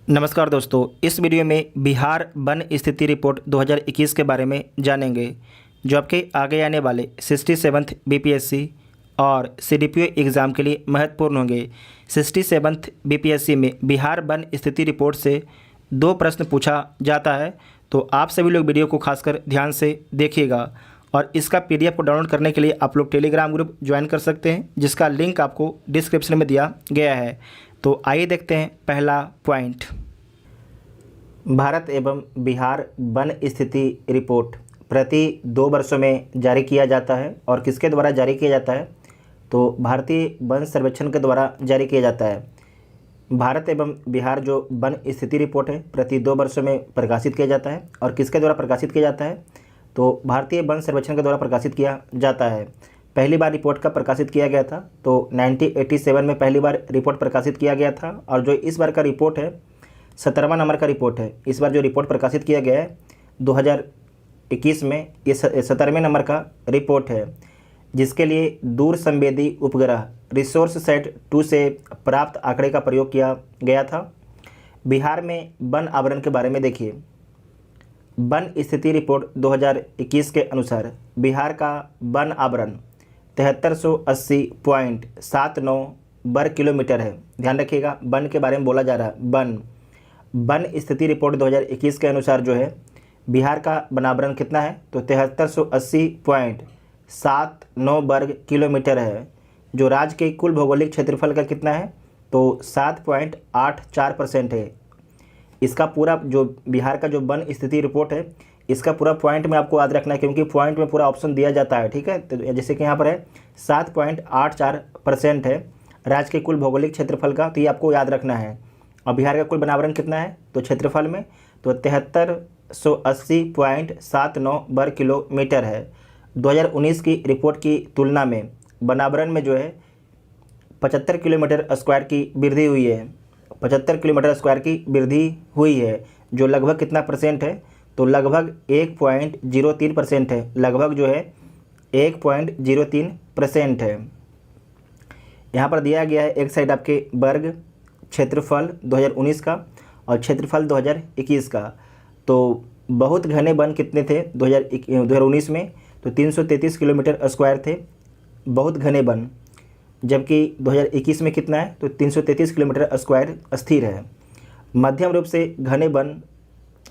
नमस्कार दोस्तों, इस वीडियो में बिहार वन स्थिति रिपोर्ट 2021 के बारे में जानेंगे, जो आपके आगे आने वाले 67th बीपीएससी और सीडीपीओ एग्ज़ाम के लिए महत्वपूर्ण होंगे। 67th बीपीएससी में बिहार वन स्थिति रिपोर्ट से 2 प्रश्न पूछा जाता है, तो आप सभी लोग वीडियो को खासकर ध्यान से देखिएगा। और इसका पीडीएफ को डाउनलोड करने के लिए आप लोग टेलीग्राम ग्रुप ज्वाइन कर सकते हैं, जिसका लिंक आपको डिस्क्रिप्शन में दिया गया है। तो आइए देखते हैं पहला पॉइंट। भारत एवं बिहार वन स्थिति रिपोर्ट प्रति 2 वर्षों में जारी किया जाता है। और किसके द्वारा जारी किया जाता है? तो भारतीय वन सर्वेक्षण के द्वारा जारी किया जाता है। भारत एवं बिहार जो वन स्थिति रिपोर्ट है प्रति 2 वर्षों में प्रकाशित किया जाता है। और किसके द्वारा प्रकाशित किया जाता है? तो भारतीय वन सर्वेक्षण के द्वारा प्रकाशित किया जाता है। पहली बार रिपोर्ट का प्रकाशित किया गया था तो 1987 में पहली बार रिपोर्ट प्रकाशित किया गया था। और जो इस बार का रिपोर्ट है 17वां नंबर का रिपोर्ट है। इस बार जो रिपोर्ट प्रकाशित किया गया है 2021 में, ये 17वें नंबर का रिपोर्ट है, जिसके लिए दूर संवेदी उपग्रह रिसोर्स सेट 2 से प्राप्त आंकड़े का प्रयोग किया गया था। बिहार में वन आवरण के बारे में देखिए। वन स्थिति रिपोर्ट 2021 के अनुसार बिहार का वन आवरण 7380.79 वर्ग किलोमीटर है। ध्यान रखिएगा, वन के बारे में बोला जा रहा है। वन स्थिति रिपोर्ट 2021 के अनुसार जो है बिहार का वनावरण कितना है? तो 7380.79 वर्ग किलोमीटर है, जो राज्य के कुल भौगोलिक क्षेत्रफल का कितना है? तो 7.84% है। इसका पूरा जो बिहार का जो वन स्थिति रिपोर्ट है, इसका पूरा पॉइंट में आपको याद रखना है, क्योंकि पॉइंट में पूरा ऑप्शन दिया जाता है। ठीक है, तो जैसे कि यहाँ पर है 7.84% है राज्य के कुल भौगोलिक क्षेत्रफल का, तो ये आपको याद रखना है। और बिहार का कुल वनावरण कितना है? तो क्षेत्रफल में तो 7380.79 वर्ग किलोमीटर है। 2019 की रिपोर्ट की तुलना में वनावरण में जो है 75 किलोमीटर स्क्वायर की वृद्धि हुई है। 75 किलोमीटर स्क्वायर की वृद्धि हुई है, जो लगभग कितना परसेंट है? तो लगभग 1.03% है। लगभग जो है 1.03% है। यहाँ पर दिया गया है एक साइड आपके वर्ग क्षेत्रफल 2019 का और क्षेत्रफल 2021 का। तो बहुत घने वन कितने थे 2019 में? तो 333 किलोमीटर स्क्वायर थे बहुत घने वन, जबकि 2021 में कितना है? तो 333 किलोमीटर स्क्वायर स्थिर है। मध्यम रूप से घने वन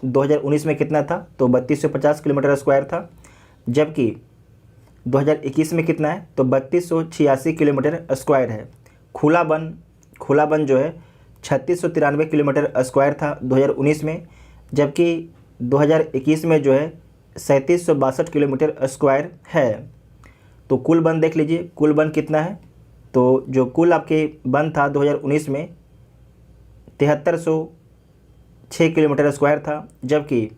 2019 में कितना था? तो 3250 किलोमीटर स्क्वायर था, जबकि 2021 में कितना है? तो 3286 किलोमीटर स्क्वायर है। खुला वन जो है 3693 किलोमीटर स्क्वायर था 2019 में, जबकि 2021 में जो है 3762 किलोमीटर स्क्वायर है। तो कुल वन देख लीजिए, कुल वन कितना है? तो जो कुल आपके वन था 2019 में 7306 किलोमीटर स्क्वायर था, जबकि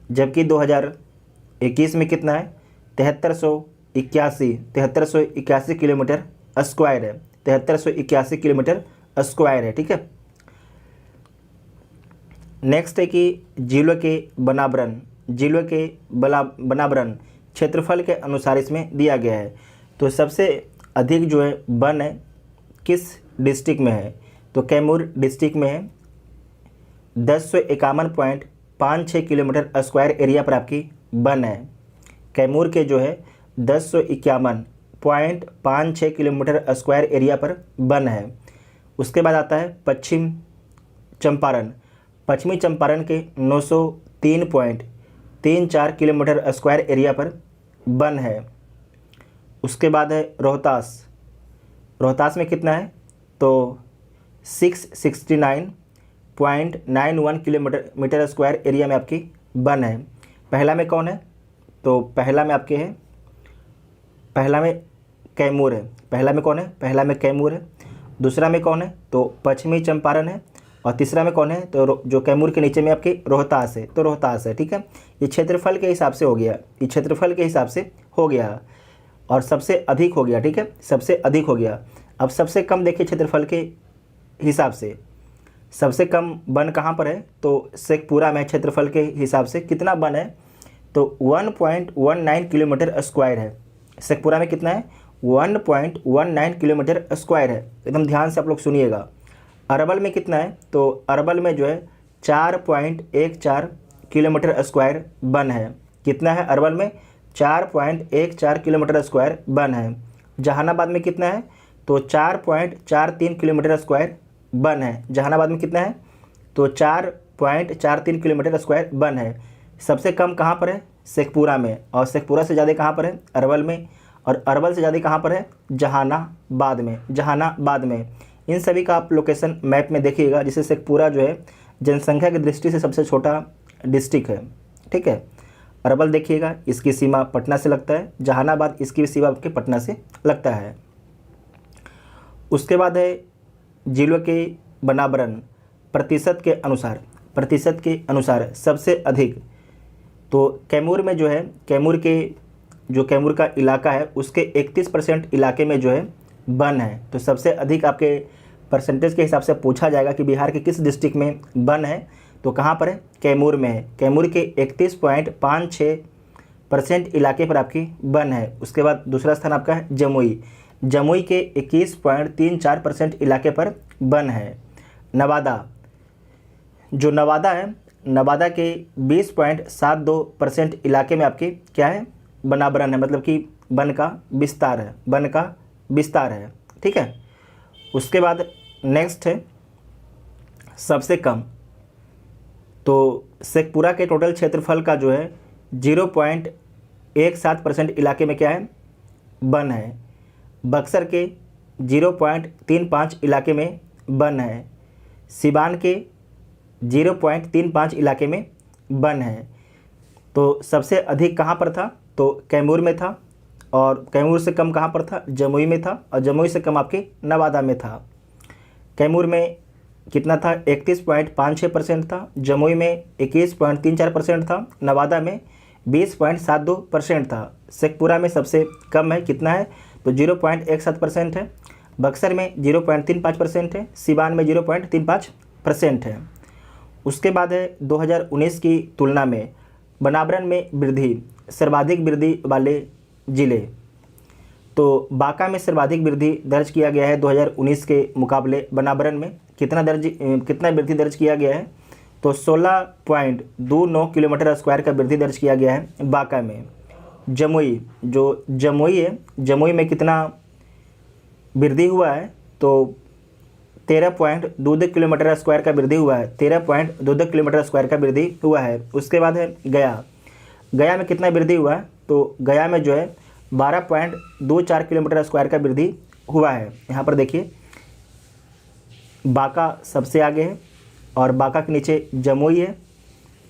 2021 में कितना है? 7381 किलोमीटर स्क्वायर है। 7381 किलोमीटर स्क्वायर है। ठीक है, नेक्स्ट है कि जिलों के वनावरण क्षेत्रफल के अनुसार इसमें दिया गया है। तो सबसे अधिक जो है वन है किस डिस्ट्रिक्ट में है? तो कैमूर डिस्ट्रिक्ट में है। 1051.56 किलोमीटर स्क्वायर एरिया पर आपकी वन है। कैमूर के जो है 1051.56 किलोमीटर स्क्वायर एरिया पर वन है। उसके बाद आता है पश्चिमी चंपारण के 903.34 किलोमीटर स्क्वायर एरिया पर वन है। उसके बाद है रोहतास में कितना है? तो 669.91 किलोमीटर स्क्वायर एरिया में आपकी वन है। पहला में कौन है? तो पहला में आपके है, पहला में कैमूर है। पहला में कौन है? पहला में कैमूर है। दूसरा में कौन है? तो पश्चिमी चंपारण है। और तीसरा में कौन है? तो जो कैमूर के नीचे में आपके रोहतास है, तो रोहतास है। ठीक है, ये क्षेत्रफल के हिसाब से हो गया, ये क्षेत्रफल के हिसाब से हो गया और सबसे अधिक हो गया। ठीक है, सबसे अधिक हो गया। अब सबसे कम देखिए क्षेत्रफल के हिसाब से सबसे कम वन कहाँ पर है? तो शेखपुरा में क्षेत्रफल के हिसाब से कितना वन है? तो 1.19 किलोमीटर स्क्वायर है। शेखपुरा में कितना है? 1.19 किलोमीटर स्क्वायर है। एकदम ध्यान से आप लोग सुनिएगा। अरवल में कितना है, तो अरवल में जो है 4.14 किलोमीटर स्क्वायर वन है। कितना है अरवल में, 4.14 किलोमीटर स्क्वायर वन है। जहानाबाद में कितना है, तो 4.43 किलोमीटर स्क्वायर वन है। जहानाबाद में कितना है, तो 4.43 किलोमीटर स्क्वायर वन है। सबसे कम कहाँ पर है, शेखपुरा में, और शेखपुरा से ज़्यादा कहाँ पर है, अरवल में, और अरवल से ज़्यादा कहाँ पर है, जहानाबाद में। जहानाबाद में इन सभी का आप लोकेशन मैप में देखिएगा। जिससे शेखपुरा जो है जनसंख्या की दृष्टि से सबसे छोटा डिस्ट्रिक्ट है, ठीक है। अरवल देखिएगा, इसकी सीमा पटना से लगता है। जहानाबाद इसकी सीमा आपके पटना से लगता है। उसके बाद है जिलों के बनावरण प्रतिशत के अनुसार सबसे अधिक, तो कैमूर में जो है, कैमूर का इलाका है उसके 31% इलाके में जो है वन है। तो सबसे अधिक आपके परसेंटेज के हिसाब से पूछा जाएगा कि बिहार के किस डिस्ट्रिक्ट में वन है, तो कहाँ पर है, कैमूर में है। कैमूर के 31.56% इलाके पर आपकी वन है। उसके बाद दूसरा स्थान आपका है जमुई के 21.34% इलाके पर वन है। नवादा है, नवादा के 20.72% इलाके में आपके क्या है, वनावरण है, मतलब कि वन का विस्तार है, ठीक है। उसके बाद नेक्स्ट है सबसे कम, तो शेखपुरा के टोटल क्षेत्रफल का जो है 0.17% इलाके में क्या है, वन है। बक्सर के 0.35 इलाके में वन है। सिवान के 0.35 इलाके में वन है। तो सबसे अधिक कहाँ पर था, तो कैमूर में था, और कैमूर से कम कहाँ पर था, जमुई में था, और जमुई से कम आपके नवादा में था। कैमूर में कितना था, 31.56% था। जमुई में 21.34% था। नवादा में 20.72% था। शेखपुरा में सबसे कम है, कितना है, तो 0.17% है। बक्सर में 0.35% है। सिवान में 0.35% है। उसके बाद है 2019 की तुलना में वनावरण में वृद्धि, सर्वाधिक वृद्धि वाले ज़िले, तो बांका में सर्वाधिक वृद्धि दर्ज किया गया है 2019 के मुकाबले। वनावरण में कितना वृद्धि दर्ज किया गया है, तो 16.29 किलोमीटर स्क्वायर का वृद्धि दर्ज किया गया है बांका में। जमुई में कितना वृद्धि हुआ है, तो 13.22 किलोमीटर स्क्वायर का वृद्धि हुआ है। 13.22 किलोमीटर स्क्वायर का वृद्धि हुआ है। उसके बाद है गया में कितना वृद्धि हुआ है, तो गया में जो है 12.24 किलोमीटर स्क्वायर का वृद्धि हुआ है। यहाँ पर देखिए बांका सबसे आगे है, और बांका के नीचे जमुई है,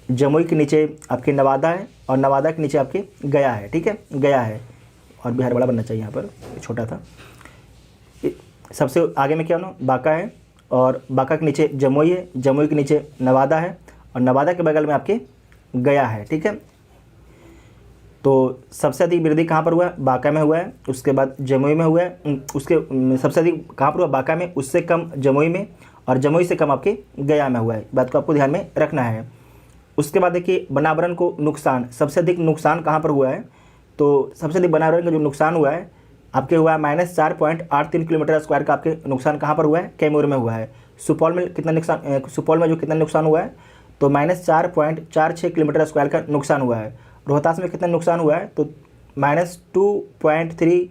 जमुई के नीचे आपके नवादा है, और नवादा के नीचे आपके गया है, ठीक है, गया है। और बिहार बड़ा बनना चाहिए, यहाँ पर छोटा था। सबसे आगे में क्या ना, बांका है, और बांका के नीचे जमुई है, जमुई के नीचे नवादा है, और नवादा के बगल में आपके गया है, ठीक है। तो सबसे अधिक वृद्धि कहाँ पर हुआ है, बांका में हुआ है। उसके बाद जमुई में हुआ है। उसके सबसे अधिक कहाँ पर हुआ, बांका में, उससे कम जमुई में, और जमुई से कम आपके गया में हुआ है। बात को आपको ध्यान में रखना है। उसके बाद देखिए वनावरण को नुकसान, सबसे अधिक नुकसान कहाँ पर हुआ है, तो सबसे अधिक वनावरण का जो नुकसान हुआ है आपके हुआ है -4.83 किलोमीटर स्क्वायर का आपके नुकसान कहाँ पर हुआ है, कैमूर में हुआ है। सुपौल में कितना नुकसान, सुपौल में जो कितना नुकसान हुआ है, तो -4.46 किलोमीटर स्क्वायर का नुकसान हुआ है। रोहतास में कितना नुकसान हुआ है, तो -2.32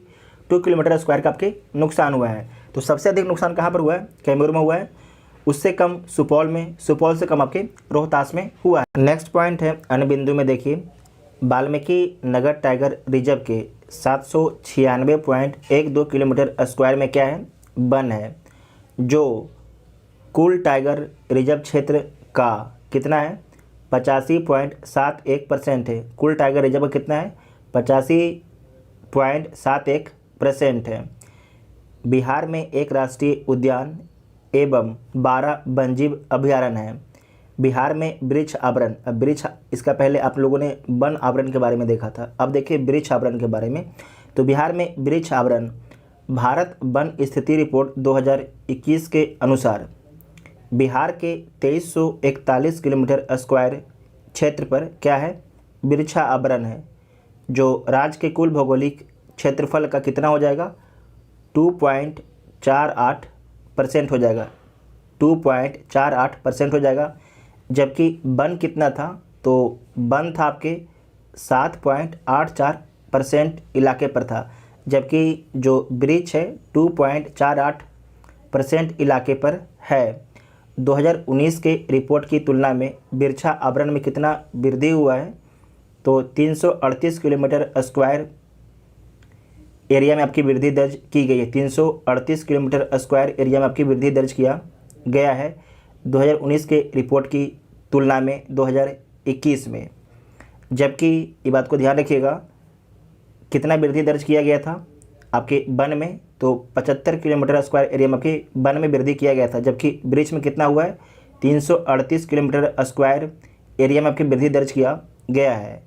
किलोमीटर स्क्वायर का आपके नुकसान हुआ है। तो सबसे अधिक नुकसान कहाँ पर हुआ है, कैमूर में हुआ है। उससे कम सुपौल में, सुपौल से कम आपके रोहतास में हुआ है। नेक्स्ट पॉइंट है अन्य बिंदु में देखिए, वाल्मीकि नगर टाइगर रिजर्व के 796.12 किलोमीटर स्क्वायर में क्या है, वन है, जो कुल टाइगर रिजर्व क्षेत्र का कितना है, 85.71% है। कुल टाइगर रिजर्व का कितना है, 85.71% है। बिहार में एक राष्ट्रीय उद्यान एवं 12 वन्यजीव अभयारण्य है। बिहार में वृक्ष आवरण, अब इसका पहले आप लोगों ने वन आवरण के बारे में देखा था, अब देखिए वृक्ष आवरण के बारे में। तो बिहार में वृक्ष आवरण भारत वन स्थिति रिपोर्ट 2021 के अनुसार बिहार के 2341 किलोमीटर स्क्वायर क्षेत्र पर क्या है, वृक्षा आवरण है, जो राज्य के कुल भौगोलिक क्षेत्रफल का कितना हो जाएगा, 2.48% हो जाएगा। 2.48% हो जाएगा। जबकि वन कितना था, तो वन था आपके 7.84% इलाके पर था, जबकि जो ब्रिज है 2.48% इलाके पर है। 2019 के रिपोर्ट की तुलना में बिरछा आवरण में कितना वृद्धि हुआ है, तो 338 किलोमीटर स्क्वायर एरिया में आपकी वृद्धि दर्ज की गई है। 338 किलोमीटर स्क्वायर एरिया में आपकी वृद्धि दर्ज किया गया है 2019 के रिपोर्ट की तुलना में 2021 में। जबकि ये बात को ध्यान रखिएगा, कितना वृद्धि दर्ज किया गया था आपके वन में, तो 75 किलोमीटर स्क्वायर एरिया में आपके वन में वृद्धि किया गया था। जबकि ब्रिज में कितना हुआ है, 338 किलोमीटर स्क्वायर एरिया में आपकी वृद्धि दर्ज किया गया है।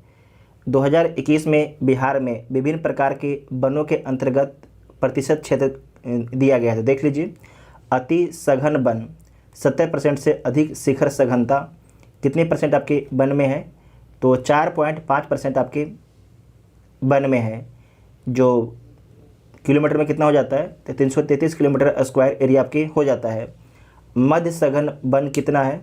2021 में बिहार में विभिन्न प्रकार के वनों के अंतर्गत प्रतिशत क्षेत्र दिया गया है। देख लीजिए, अति सघन वन 70% से अधिक शिखर सघनता कितनी परसेंट आपके वन में है, तो 4.5% आपके वन में है, जो किलोमीटर में कितना हो जाता है, तो 333 किलोमीटर स्क्वायर एरिया आपके हो जाता है। मध्य सघन वन कितना है,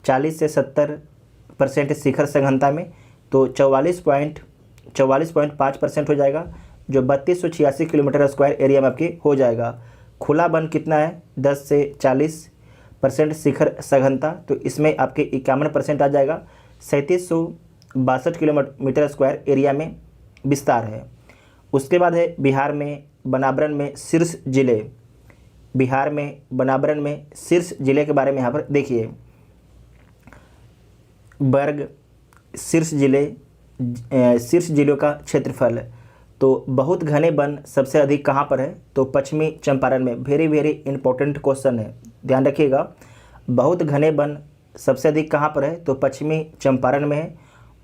40 से 70% शिखर सघनता में, तो 44.5% हो जाएगा, जो 3286 किलोमीटर स्क्वायर एरिया में आपके हो जाएगा। खुला वन कितना है, 10 से 40% शिखर सघनता, तो इसमें आपके 51% आ जाएगा। 3762 किलोमीटर स्क्वायर एरिया में विस्तार है। उसके बाद है बिहार में वनावरण में शीर्ष जिले। बिहार में वनावरण में शीर्ष जिले के बारे में यहाँ पर देखिए, वर्ग शीर्ष जिलों का क्षेत्रफल, तो बहुत घने वन सबसे अधिक कहाँ पर है, तो पश्चिमी चंपारण में। वेरी वेरी इंपॉर्टेंट क्वेश्चन है, ध्यान रखिएगा। बहुत घने वन सबसे अधिक कहाँ पर है, तो पश्चिमी चंपारण में है।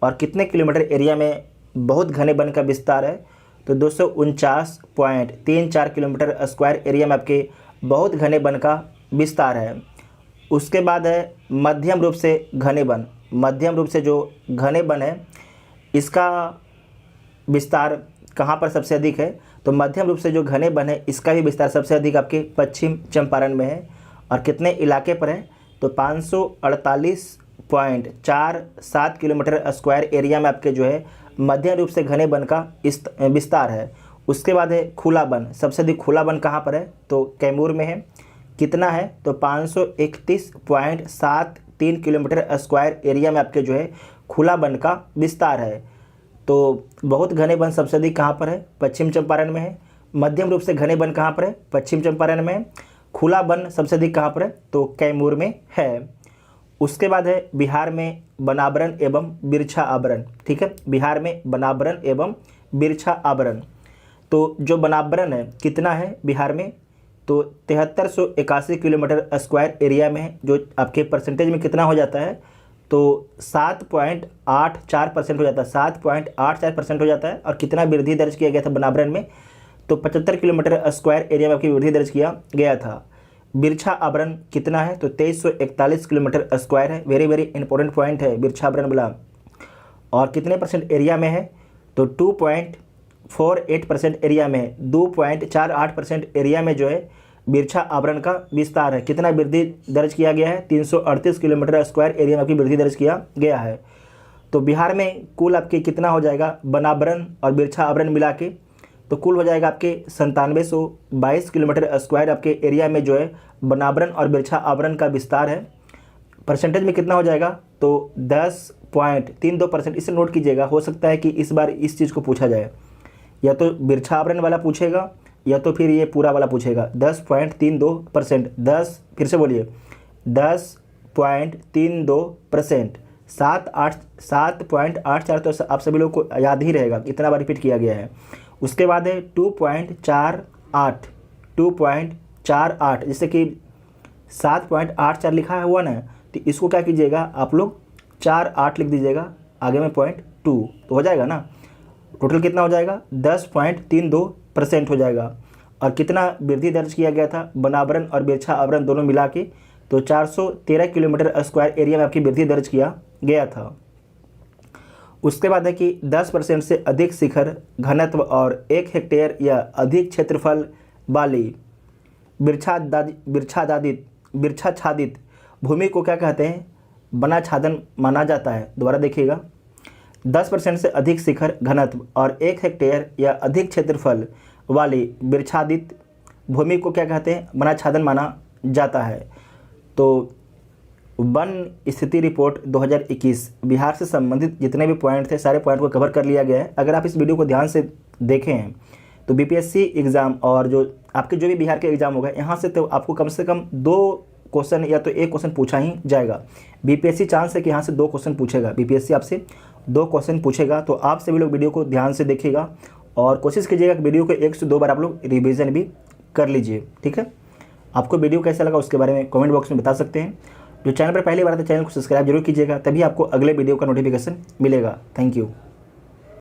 और कितने किलोमीटर एरिया में बहुत घने वन का विस्तार है, तो 249.34 किलोमीटर स्क्वायर एरिया में आपके बहुत घने वन का विस्तार है। उसके बाद है मध्यम रूप से घने वन। मध्यम रूप से जो घने वन है, इसका विस्तार कहाँ पर सबसे अधिक है, तो मध्यम रूप से जो घने वन है इसका भी विस्तार सबसे अधिक आपके पश्चिम चंपारण में है। और कितने इलाके पर है, तो 548.47 किलोमीटर स्क्वायर एरिया में आपके जो है मध्यम रूप से घने वन का विस्तार है। उसके बाद है खुला वन। सबसे अधिक खुला वन कहाँ पर है, तो कैमूर में है। कितना है, तो 531.73 किलोमीटर स्क्वायर एरिया में आपके जो है खुला वन का विस्तार है। तो बहुत घने वन सबसे अधिक कहाँ पर है, पश्चिम चंपारण में है। मध्यम रूप से घने वन कहाँ पर है, पश्चिम चंपारण में है। खुला वन सबसे अधिक कहाँ पर है, तो कैमूर में है। उसके बाद है बिहार में वनावरण एवं बिरछा आवरण। ठीक है, बिहार में वनावरण एवं बिरछा आवरण, तो जो वनावरण है कितना है बिहार में, तो 7381 किलोमीटर स्क्वायर एरिया में है, जो आपके परसेंटेज में कितना हो जाता है, तो 7.84% हो जाता है। 7.84% हो जाता है। और कितना वृद्धि दर्ज किया गया था वनावरण में, तो 75 किलोमीटर स्क्वायर एरिया में आपकी वृद्धि दर्ज किया गया था। बिरछा आवरण कितना है, तो 2341 किलोमीटर स्क्वायर है। वेरी वेरी इंपॉर्टेंट पॉइंट है बिरछा आवरण वाला। और कितने परसेंट एरिया में है, तो 2.48% एरिया में है। 2.48% एरिया में जो है बिरछा आवरण का विस्तार है। कितना वृद्धि दर्ज किया गया है, 338 किलोमीटर स्क्वायर एरिया में आपकी वृद्धि दर्ज किया गया है। तो बिहार में कुल आपके कितना हो जाएगा वनावरण और बिरछा आवरण मिला के, तो कुल हो जाएगा आपके 9722 किलोमीटर स्क्वायर आपके एरिया में जो है वनावरण और बिरछा आवरण का विस्तार है। परसेंटेज में कितना हो जाएगा, तो 10.32%। इसे नोट कीजिएगा, हो सकता है कि इस बार इस चीज़ को पूछा जाए, या तो बिरछा आवरण वाला पूछेगा या तो फिर ये पूरा वाला पूछेगा। 10.32%। 10 फिर से बोलिए, 10.32%। 7.84 तो आप सभी लोग को याद ही रहेगा, इतना बार रिपीट किया गया है। उसके बाद है 2.48, जैसे कि 7.84 लिखा हुआ ना, तो इसको क्या कीजिएगा आप लोग 48 लिख दीजिएगा, आगे में 0.2 तो हो जाएगा ना। टोटल कितना हो जाएगा, 10.32% हो जाएगा। और कितना वृद्धि दर्ज किया गया था वनावरण और बिरछा आवरण दोनों मिला के, तो 413 किलोमीटर स्क्वायर एरिया में आपकी वृद्धि दर्ज किया गया था। उसके बाद है कि 10% से अधिक शिखर घनत्व और 1 हेक्टेयर या अधिक क्षेत्रफल वाली बिरछादादित वृक्षाच्छादित भूमि को क्या कहते हैं? वनाच्छादन माना जाता है। दोबारा देखिएगा, 10% से अधिक शिखर घनत्व और 1 हेक्टेयर या अधिक क्षेत्रफल वाली वृक्षाच्छादित भूमि को क्या कहते हैं? वनाच्छादन माना जाता है। तो वन स्थिति रिपोर्ट 2021 बिहार से संबंधित जितने भी पॉइंट थे सारे पॉइंट को कवर कर लिया गया है। अगर आप इस वीडियो को ध्यान से देखें हैं तो बीपीएससी एग्ज़ाम और जो आपके जो भी बिहार के एग्ज़ाम होगा यहाँ से तो आपको कम से कम 2 क्वेश्चन या तो 1 क्वेश्चन पूछा ही जाएगा। बीपीएससी चांस है कि यहाँ से 2 क्वेश्चन पूछेगा, बीपीएससी आपसे 2 क्वेश्चन पूछेगा। तो आप सभी लोग वीडियो को ध्यान से देखिएगा और कोशिश कीजिएगा कि वीडियो को 1 से 2 बार आप लोग रिविज़न भी कर लीजिए, ठीक है। आपको वीडियो कैसा लगा उसके बारे में कमेंट बॉक्स में बता सकते हैं। जो चैनल पर पहली बार आते चैनल को सब्सक्राइब जरूर कीजिएगा, तभी आपको अगले वीडियो का नोटिफिकेशन मिलेगा। Thank you.